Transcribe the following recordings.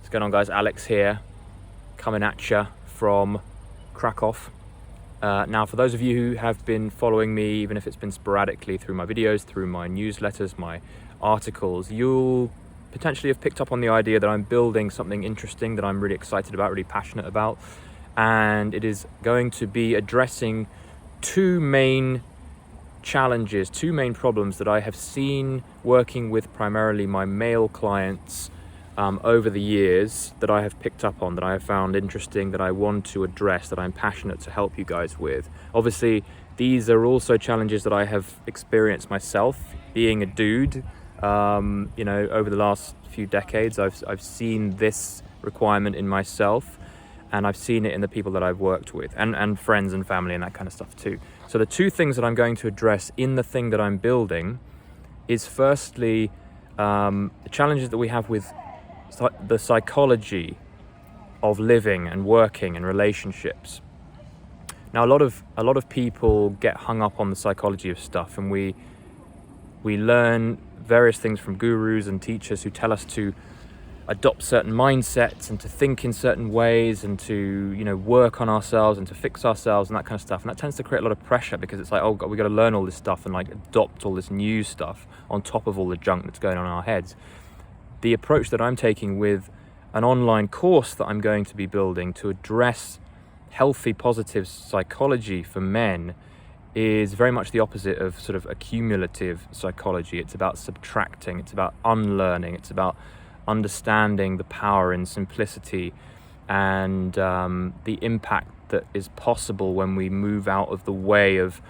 What's going on, guys? Alex here, coming at you from Krakow. Now, for those of you who have been following me, even if it's been sporadically through my videos, through my newsletters, my articles, you'll potentially have picked up on the idea that I'm building something interesting that I'm really excited about, really passionate about. And it is going to be addressing two main challenges, two main problems that I have seen working with primarily my male clients over the years, that I have picked up on, that I have found interesting, that I want to address, that I'm passionate to help you guys with. Obviously, these are also challenges that I have experienced myself, being a dude. Over the last few decades, I've seen this requirement in myself, and I've seen it in the people that I've worked with, and friends and family and that kind of stuff too. So the two things that I'm going to address in the thing that I'm building is firstly, the challenges that we have with the psychology of living and working and relationships. Now, a lot of people get hung up on the psychology of stuff, and we learn various things from gurus and teachers who tell us to adopt certain mindsets and to think in certain ways and to work on ourselves and to fix ourselves and that kind of stuff. And that tends to create a lot of pressure, because it's like, oh God, we got to learn all this stuff and adopt all this new stuff on top of all the junk that's going on in our heads. The approach that I'm taking with an online course that I'm going to be building to address healthy, positive psychology for men is very much the opposite of sort of accumulative psychology. It's about subtracting, it's about unlearning, it's about understanding the power in simplicity and the impact that is possible when we move out of the way of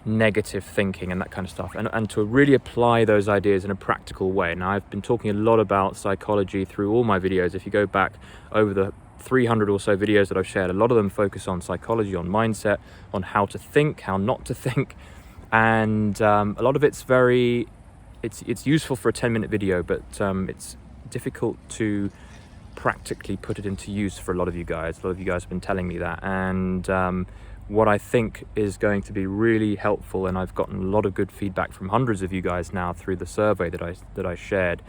negative thinking and that kind of stuff, and to really apply those ideas in a practical way. Now, I've been talking a lot about psychology through all my videos. If you go back over the 300 or so videos that I've shared, a lot of them focus on psychology, on mindset, on how to think, how not to think, and a lot of it's useful for a 10-minute video, but it's difficult to practically put it into use for a lot of you guys. A lot of you guys have been telling me that, and what I think is going to be really helpful, and I've gotten a lot of good feedback from hundreds of you guys now through the survey that I shared.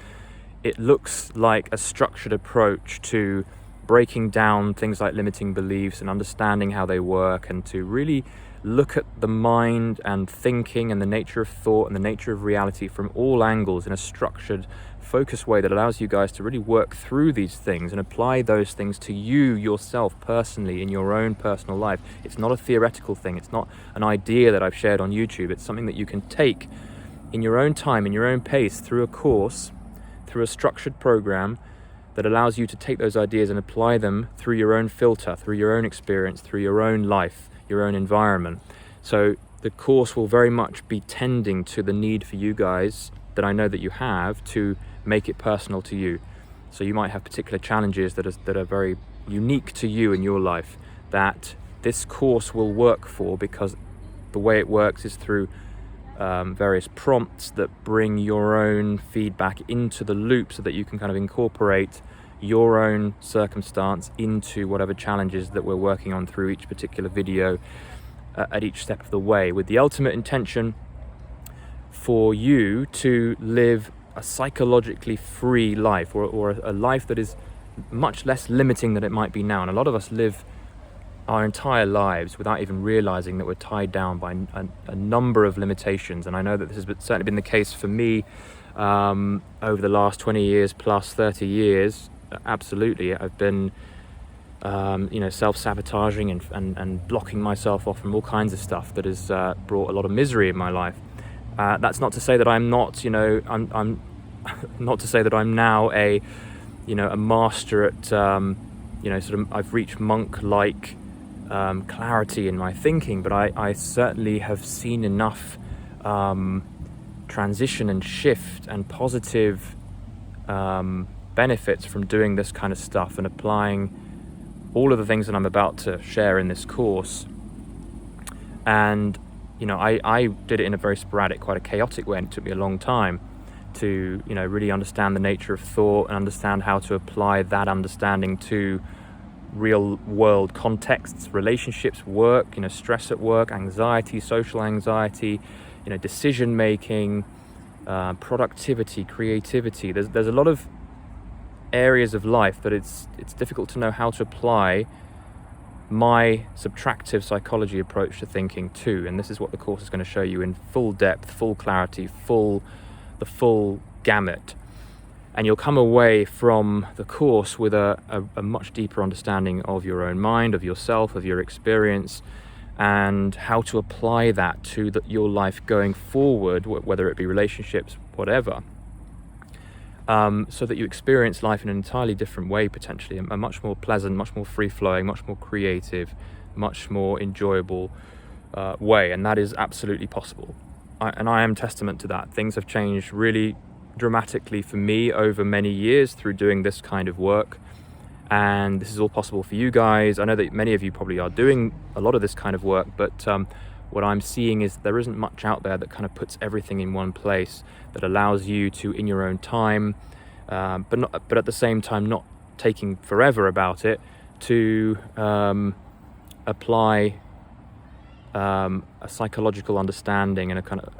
It looks like a structured approach to breaking down things like limiting beliefs and understanding how they work, and to really look at the mind and thinking and the nature of thought and the nature of reality from all angles in a structured, focused way that allows you guys to really work through these things and apply those things to you yourself personally in your own personal life. It's not a theoretical thing. It's not an idea that I've shared on YouTube. It's something that you can take in your own time, in your own pace, through a course, through a structured program that allows you to take those ideas and apply them through your own filter, through your own experience, through your own life, your own environment. So the course will very much be tending to the need for you guys that I know that you have to make it personal to you. So you might have particular challenges that are very unique to you in your life that this course will work for, because the way it works is through various prompts that bring your own feedback into the loop, so that you can kind of incorporate your own circumstance into whatever challenges that we're working on through each particular video at each step of the way, with the ultimate intention for you to live a psychologically free life, or a life that is much less limiting than it might be now. And a lot of us live our entire lives without even realizing that we're tied down by a number of limitations. And I know that this has certainly been the case for me over the last 20 years plus 30 years. Absolutely. I've been self-sabotaging and blocking myself off from all kinds of stuff that has brought a lot of misery in my life. That's not to say that I'm not, I'm not to say that I'm now a master at, I've reached monk-like clarity in my thinking, but I certainly have seen enough transition and shift and positive benefits from doing this kind of stuff and applying all of the things that I'm about to share in this course. And I did it in a very sporadic, quite a chaotic way, and it took me a long time to, really understand the nature of thought and understand how to apply that understanding to real world contexts, relationships, work, stress at work, anxiety, social anxiety, decision making, productivity, creativity. There's a lot of areas of life that it's difficult to know how to apply my subtractive psychology approach to thinking too. And this is what the course is going to show you in full depth, full clarity, the full gamut. And you'll come away from the course with a much deeper understanding of your own mind, of yourself, of your experience, and how to apply that to your life going forward, whether it be relationships, whatever, so that you experience life in an entirely different way, potentially, a much more pleasant, much more free-flowing, much more creative, much more enjoyable way. And that is absolutely possible. I am testament to that. Things have changed really dramatically for me over many years through doing this kind of work, and this is all possible for you guys. I know that many of you probably are doing a lot of this kind of work, but what I'm seeing is there isn't much out there that kind of puts everything in one place, that allows you to, in your own time, but at the same time not taking forever about it, to apply a psychological understanding and a kind of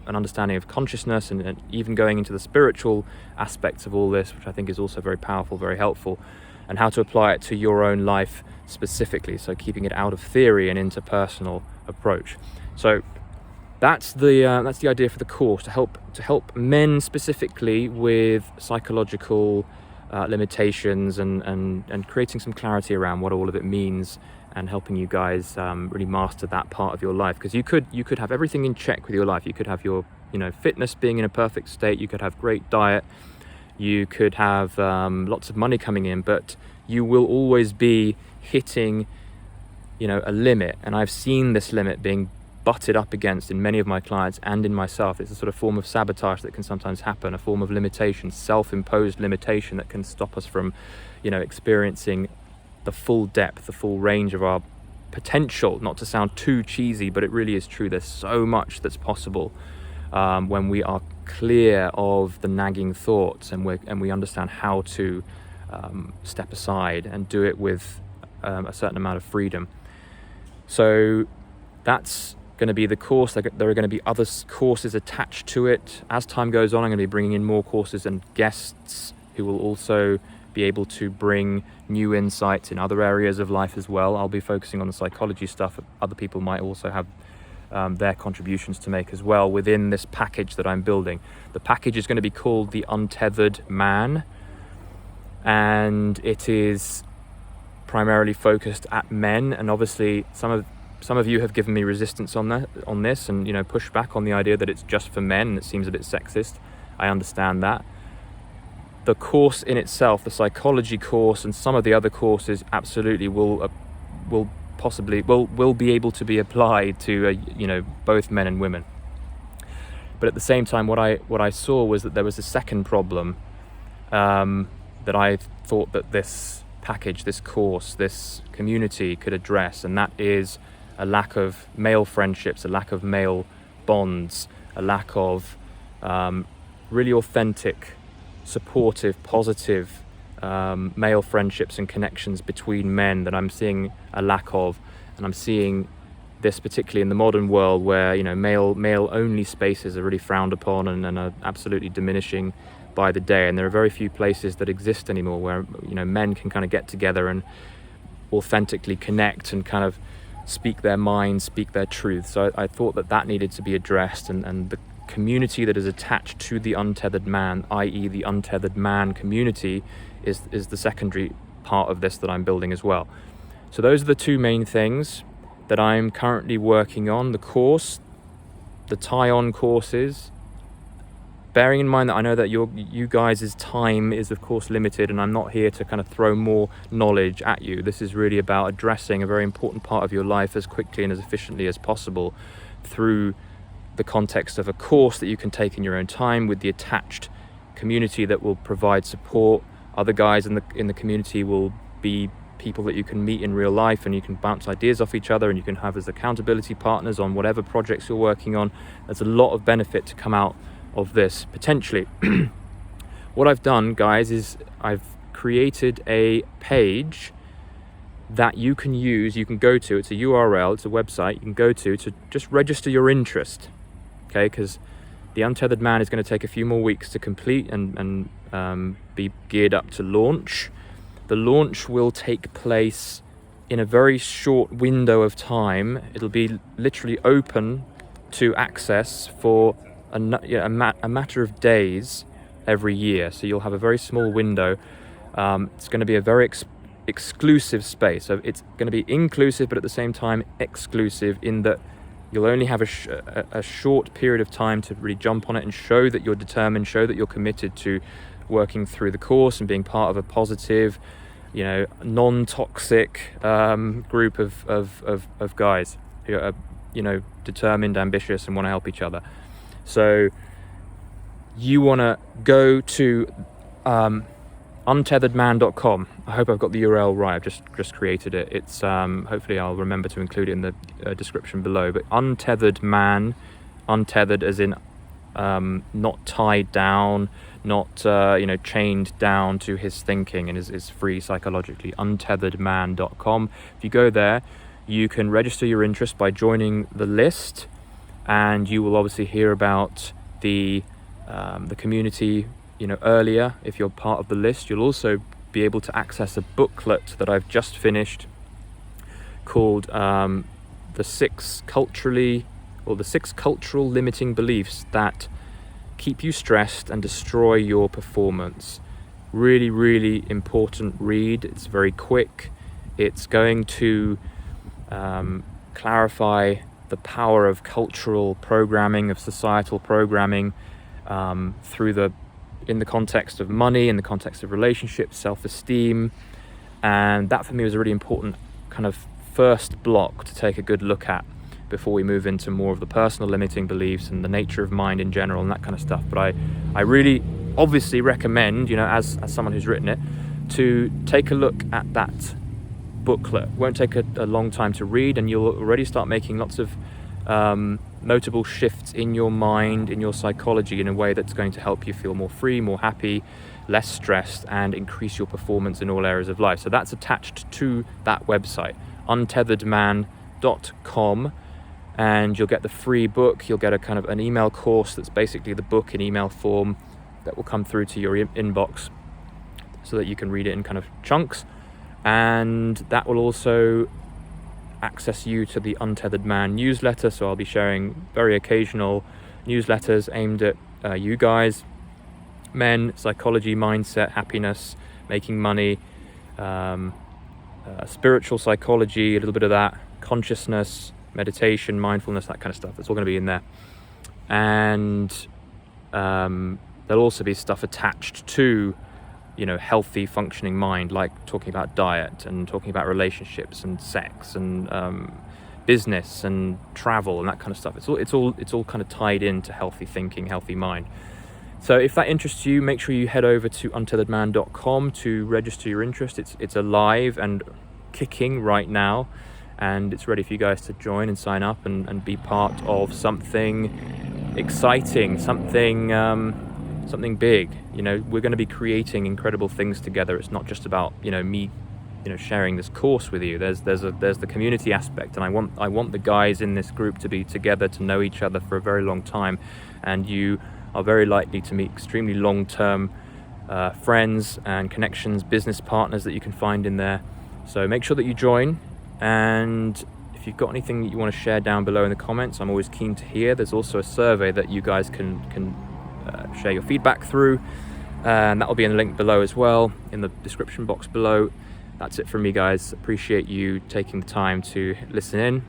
an understanding of consciousness, and even going into the spiritual aspects of all this, which I think is also very powerful, very helpful, and how to apply it to your own life specifically. So keeping it out of theory and into personal approach. So that's the idea for the course, to help men specifically with psychological limitations and creating some clarity around what all of it means, and helping you guys really master that part of your life. Because you could have everything in check with your life. You could have your fitness being in a perfect state. You could have great diet. You could have lots of money coming in, but you will always be hitting a limit. And I've seen this limit being butted up against in many of my clients and in myself. It's a sort of form of sabotage that can sometimes happen, a form of limitation, self-imposed limitation that can stop us from experiencing the full depth, the full range of our potential. Not to sound too cheesy, but it really is true. There's so much that's possible when we are clear of the nagging thoughts, and we understand how to step aside and do it with a certain amount of freedom. So that's going to be the course. There are going to be other courses attached to it. As time goes on, I'm going to be bringing in more courses and guests who will also be able to bring new insights in other areas of life as well. I'll be focusing on the psychology stuff. Other people might also have their contributions to make as well within this package that I'm building. The package is going to be called the Untethered Man, and it is primarily focused at men. And obviously some of you have given me resistance on this, and push back on the idea that it's just for men, and it seems a bit sexist. I understand that. The course in itself, the psychology course, and some of the other courses absolutely will be able to be applied to both men and women. But at the same time, what I saw was that there was a second problem that I thought that this package, this course, this community could address, and that is a lack of male friendships, a lack of male bonds, a lack of really authentic, supportive, positive male friendships and connections between men that I'm seeing a lack of. And I'm seeing this particularly in the modern world, where male only spaces are really frowned upon and are absolutely diminishing by the day. And there are very few places that exist anymore where men can kind of get together and authentically connect and kind of speak their minds, speak their truth. So I thought that needed to be addressed, and the community that is attached to the Untethered Man, i.e. the Untethered Man community, is the secondary part of this that I'm building as well. So those are the two main things that I'm currently working on: the course, the tie-on courses, bearing in mind that I know that you guys' time is of course limited, and I'm not here to kind of throw more knowledge at you. This is really about addressing a very important part of your life as quickly and as efficiently as possible through the context of a course that you can take in your own time, with the attached community that will provide support. Other guys in the community will be people that you can meet in real life, and you can bounce ideas off each other, and you can have as accountability partners on whatever projects you're working on. There's a lot of benefit to come out of this potentially. What I've done, guys, is I've created a page that you can use, you can go to. It's a URL, it's a website you can go to just register your interest. Okay, because The Untethered Man is going to take a few more weeks to complete and be geared up to launch. The launch will take place in a very short window of time. It'll be literally open to access for a matter of days every year. So you'll have a very small window. It's going to be a very exclusive space. So it's going to be inclusive, but at the same time exclusive, in that you'll only have a short period of time to really jump on it and show that you're determined, show that you're committed to working through the course and being part of a positive, non-toxic group of guys who are, determined, ambitious, and want to help each other. So you want to go to untetheredman.com. I hope I've got the URL right. I've just created it. It's hopefully I'll remember to include it in the description below. But Untethered Man, untethered as in not tied down, not chained down to his thinking, and is free psychologically. Untetheredman.com. If you go there, you can register your interest by joining the list, and you will obviously hear about the community earlier if you're part of the list. You'll also be able to access a booklet that I've just finished called the six cultural limiting beliefs that keep you stressed and destroy your performance. Really, really important read. It's very quick. It's going to clarify the power of cultural programming, of societal programming, in the context of money, in the context of relationships, self-esteem. And that for me was a really important kind of first block to take a good look at before we move into more of the personal limiting beliefs and the nature of mind in general and that kind of stuff. But I really obviously recommend, as someone who's written it, to take a look at that booklet. It won't take a long time to read, and you'll already start making lots of notable shifts in your mind, in your psychology, in a way that's going to help you feel more free, more happy, less stressed, and increase your performance in all areas of life. So that's attached to that website, untetheredman.com, and you'll get the free book. You'll get a kind of an email course that's basically the book in email form that will come through to your inbox so that you can read it in kind of chunks, and that will also access you to the Untethered Man newsletter. So I'll be sharing very occasional newsletters aimed at you guys, men, psychology, mindset, happiness, making money, spiritual psychology, a little bit of that, consciousness, meditation, mindfulness, that kind of stuff. It's all going to be in there. And there'll also be stuff attached to healthy functioning mind, like talking about diet and talking about relationships and sex and business and travel and that kind of stuff. It's all kind of tied into healthy thinking, healthy mind. So if that interests you, make sure you head over to untetheredman.com to register your interest. It's alive and kicking right now, and it's ready for you guys to join and sign up and be part of something exciting, something big. We're going to be creating incredible things together. It's not just about me sharing this course with you. There's the community aspect, and I want the guys in this group to be together, to know each other for a very long time, and you are very likely to meet extremely long-term friends and connections, business partners that you can find in there. So make sure that you join, and if you've got anything that you want to share down below in the comments, I'm always keen to hear. There's also a survey that you guys can share your feedback through, and that will be in the link below as well, in the description box below. That's it from me, guys. Appreciate you taking the time to listen in.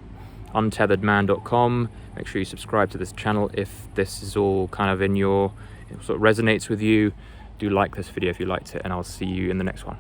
Untetheredman.com. Make sure you subscribe to this channel if this is all kind of sort of resonates with you. Do like this video if you liked it, and I'll see you in the next one.